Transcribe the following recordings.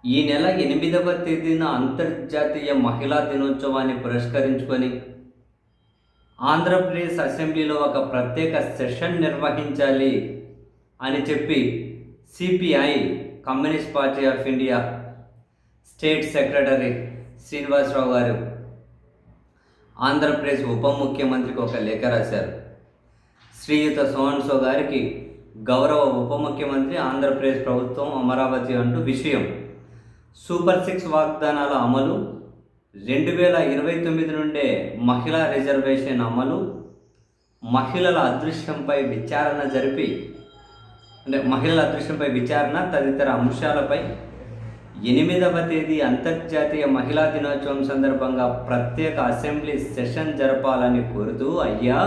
ఈ నెల 8వ తేదీన అంతర్జాతీయ మహిళా దినోత్సవాన్ని పురస్కరించుకొని ఆంధ్రప్రదేశ్ అసెంబ్లీలో ఒక ప్రత్యేక సెషన్ నిర్వహించాలి అని చెప్పి సిపిఐ కమ్యూనిస్ట్ పార్టీ ఆఫ్ ఇండియా స్టేట్ సెక్రటరీ శ్రీనివాసరావు గారు ఆంధ్రప్రదేశ్ ఉప ముఖ్యమంత్రికి ఒక లేఖ రాశారు. శ్రీయుత సోన్సో గారికి గౌరవ ఉప ముఖ్యమంత్రి, ఆంధ్రప్రదేశ్ ప్రభుత్వం అమరావతి అంటూ విషయం. సూపర్ 6 వాగ్దానాల అమలు, 2029 నుండే మహిళా రిజర్వేషన్ అమలు, మహిళల అదృశ్యంపై విచారణ తదితర అంశాలపై 8వ తేదీ అంతర్జాతీయ మహిళా దినోత్సవం సందర్భంగా ప్రత్యేక అసెంబ్లీ సెషన్ జరపాలని కోరుతూ, అయ్యా,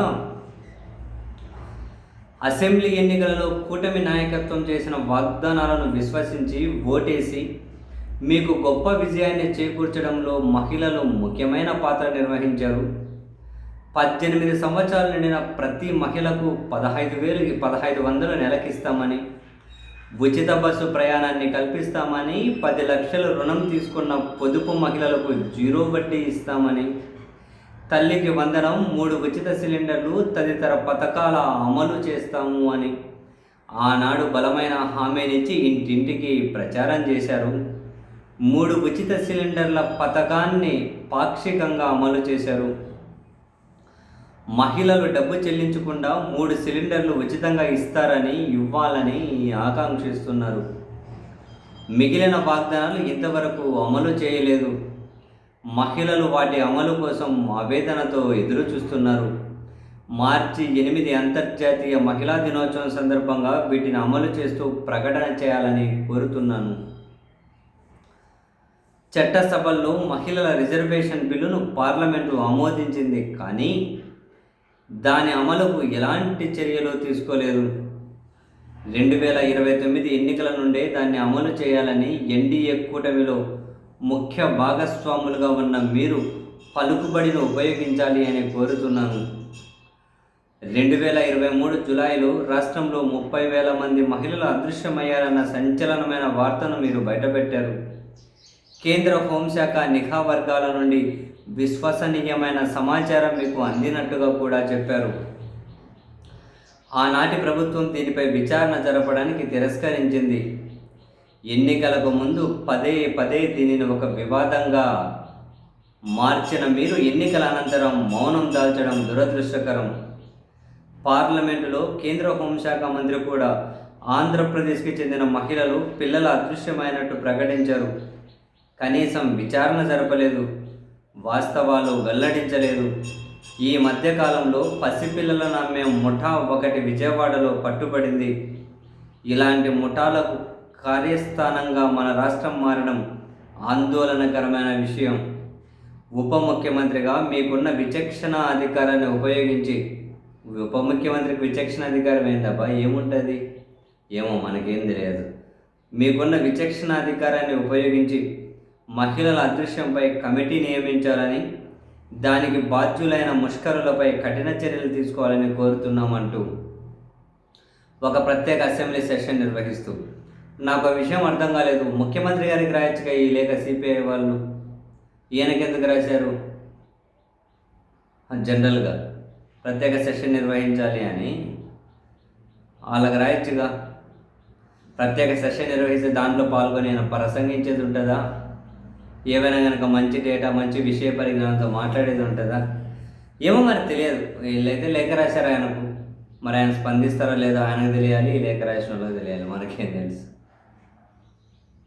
అసెంబ్లీ ఎన్నికలలో కూటమి నాయకత్వం చేసిన వాగ్దానాలను విశ్వసించి ఓటేసి మీకు గొప్ప విజయాన్ని చేకూర్చడంలో మహిళలు ముఖ్యమైన పాత్ర నిర్వహించారు. 18 సంవత్సరాలు నిండిన ప్రతి మహిళకు 15,500 నెలకిస్తామని, ఉచిత బస్సు ప్రయాణాన్ని కల్పిస్తామని, 10 లక్షల రుణం తీసుకున్న పొదుపు మహిళలకు 0 వడ్డీ ఇస్తామని, తల్లికి వందనం, 3 ఉచిత సిలిండర్లు తదితర పథకాల అమలు చేస్తాము అని ఆనాడు బలమైన హామీనిచ్చి ఇంటింటికి ప్రచారం చేశారు. 3 ఉచిత సిలిండర్ల పథకాన్ని పాక్షికంగా అమలు చేశారు. మహిళలు డబ్బు చెల్లించకుండా 3 సిలిండర్లు ఉచితంగా ఇవ్వాలని ఆకాంక్షిస్తున్నారు. మిగిలిన వాగ్దానాలు ఇంతవరకు అమలు చేయలేదు. మహిళలు వాటి అమలు కోసం ఆవేదనతో ఎదురు చూస్తున్నారు. మార్చి 8 అంతర్జాతీయ మహిళా దినోత్సవం సందర్భంగా వీటిని అమలు చేస్తూ ప్రకటన చేయాలని కోరుతున్నాను. చట్టసభల్లో మహిళల రిజర్వేషన్ బిల్లును పార్లమెంటు ఆమోదించింది, కానీ దాని అమలుకు ఎలాంటి చర్యలు తీసుకోలేదు. 2029 ఎన్నికల నుండే దాన్ని అమలు చేయాలని ఎన్డీఏ కూటమిలో ముఖ్య భాగస్వాములుగా ఉన్న మీరు పలుకుబడిని ఉపయోగించాలి అని కోరుతున్నాను. 2023 జూలైలో రాష్ట్రంలో 30,000 మంది మహిళలు అదృశ్యమయ్యారన్న సంచలనమైన వార్తను మీరు బయటపెట్టారు. కేంద్ర హోంశాఖ నిఘా వర్గాల నుండి విశ్వసనీయమైన సమాచారం మీకు అందినట్టుగా కూడా చెప్పారు. ఆనాటి ప్రభుత్వం దీనిపై విచారణ జరపడానికి తిరస్కరించింది. ఎన్నికలకు ముందు పదే దీనిని ఒక వివాదంగా మార్చిన మీరు ఎన్నికల అనంతరం మౌనం దాల్చడం దురదృష్టకరం. పార్లమెంటులో కేంద్ర హోంశాఖ మంత్రి కూడా ఆంధ్రప్రదేశ్కి చెందిన మహిళలు, పిల్లల అదృశ్యమైనట్టు ప్రకటించారు. కనీసం విచారణ జరపలేదు, వాస్తవాలు వెల్లడించలేదు. ఈ మధ్యకాలంలో పసిపిల్లలను అమ్మే ముఠా ఒకటి విజయవాడలో పట్టుబడింది. ఇలాంటి ముఠాలకు కార్యస్థానంగా మన రాష్ట్రం మారడం ఆందోళనకరమైన విషయం. ఉప ముఖ్యమంత్రిగా మీకున్న విచక్షణ అధికారాన్ని ఉపయోగించి, ఉప ముఖ్యమంత్రికి విచక్షణ అధికారం ఏందబ్బా, ఏముంటుంది? ఏమో, మనకేం తెలియదు. మీకున్న విచక్షణ అధికారాన్ని ఉపయోగించి మహిళల అదృశ్యంపై కమిటీ నియమించాలని, దానికి బాధ్యులైన ముష్కరులపై కఠిన చర్యలు తీసుకోవాలని కోరుతున్నామంటూ ఒక ప్రత్యేక అసెంబ్లీ సెషన్ నిర్వహిస్తూ, నాకు ఆ విషయం అర్థం కాలేదు. ముఖ్యమంత్రి గారికి రాయొచ్చుగా ఈ లేఖ సిపిఐ వాళ్ళు, ఈయనకెందుకు రాశారు? జనరల్గా ప్రత్యేక సెషన్ నిర్వహించాలి అని వాళ్ళకి రాయొచ్చుగా. ప్రత్యేక సెషన్ నిర్వహిస్తే దాంట్లో పాల్గొని ఆయన ప్రసంగించేది ఉంటుందా? ఏవైనా కనుక మంచి డేటా, మంచి విషయ పరిజ్ఞానంతో మాట్లాడేది ఉంటుందా? ఏమో, మరి తెలియదు. వీళ్ళైతే లేఖ రాశారు ఆయనకు, మరి ఆయన స్పందిస్తారో లేదో ఆయనకు తెలియాలి, లేఖ రాసిన వాళ్ళకి తెలియాలి, మనకేం తెలుసు.